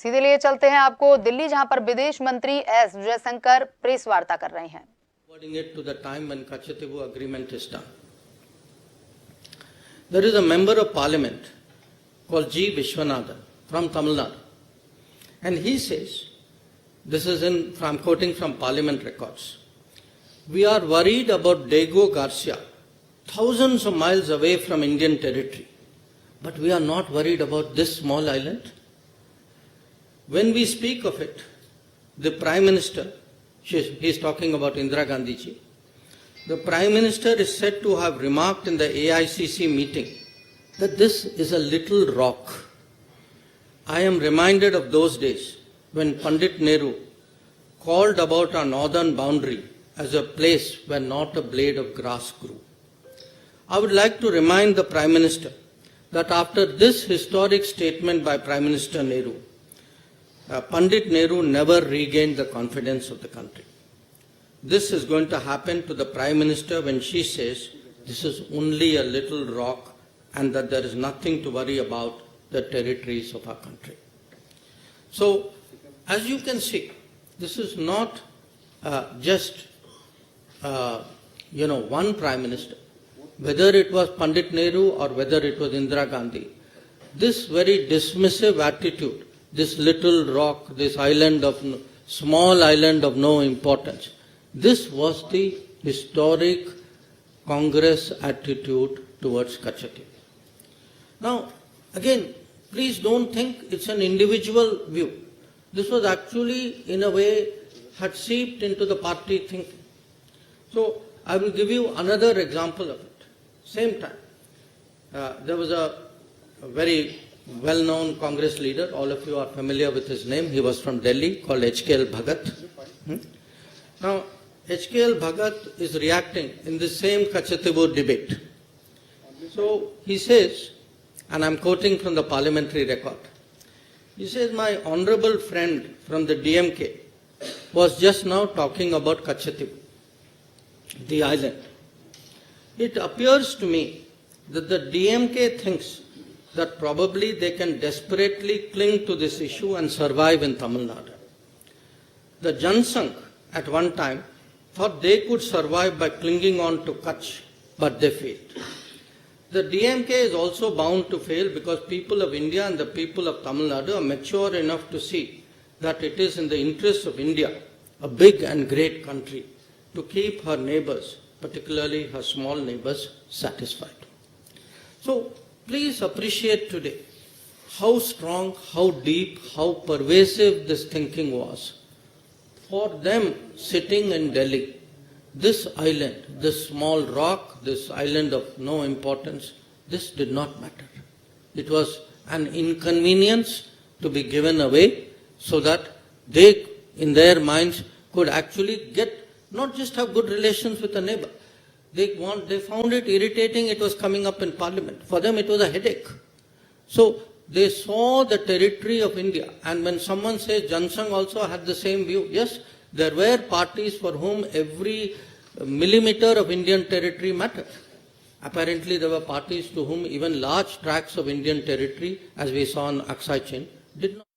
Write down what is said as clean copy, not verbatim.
सीधे लिए चलते हैं आपको दिल्ली, जहां पर विदेश मंत्री एस जयशंकर प्रेस वार्ता कर रहे हैं। It to the time when Credit-VKJ agreement is done. There is a member of parliament called G. Vishwanathan from Tamil Nadu, and he says, this is I'm quoting from parliament records, we are worried about Diego Garcia, thousands of miles away from Indian territory, but we are not worried about this small island. When we speak of it, the Prime Minister, he is talking about Indira Gandhi ji, the Prime Minister is said to have remarked in the AICC meeting that this is a little rock. I am reminded of those days when Pandit Nehru called about our northern boundary as a place where not a blade of grass grew. I would like to remind the Prime Minister that after this historic statement by Prime Minister Nehru, Pandit Nehru never regained the confidence of the country. This is going to happen to the Prime Minister when she says this is only a little rock and that there is nothing to worry about the territories of our country. So, as you can see, this is not just one Prime Minister, whether it was Pandit Nehru or whether it was Indira Gandhi. This very dismissive attitude, this little rock, this small island of no importance, this was the historic Congress attitude towards Credit. Now, again, please don't think it's an individual view. This was actually, in a way, had seeped into the party thinking. So, I will give you another example of it. Same time, there was a very well-known Congress leader, all of you are familiar with his name, he was from Delhi, called HKL Bhagat. Now, HKL Bhagat is reacting in the same Credit debate. So, he says, and I'm quoting from the parliamentary record, he says, my honorable friend from the DMK was just now talking about Credit, the island. It appears to me that the DMK thinks that probably they can desperately cling to this issue and survive in Tamil Nadu. The Jansangh at one time thought they could survive by clinging on to Kutch, but they failed. The DMK is also bound to fail because people of India and the people of Tamil Nadu are mature enough to see that it is in the interest of India, a big and great country, to keep her neighbors, particularly her small neighbors, satisfied. So, please appreciate today how strong, how deep, how pervasive this thinking was. For them sitting in Delhi, this island, this small rock, this island of no importance, this did not matter. It was an inconvenience to be given away so that they, in their minds, could actually not just have good relations with a neighbor. They found it irritating, it was coming up in parliament. For them it was a headache. So they saw the territory of India, and when someone says Jansangh also had the same view, yes, there were parties for whom every millimeter of Indian territory mattered. Apparently there were parties to whom even large tracts of Indian territory, as we saw on Aksai Chin, did not.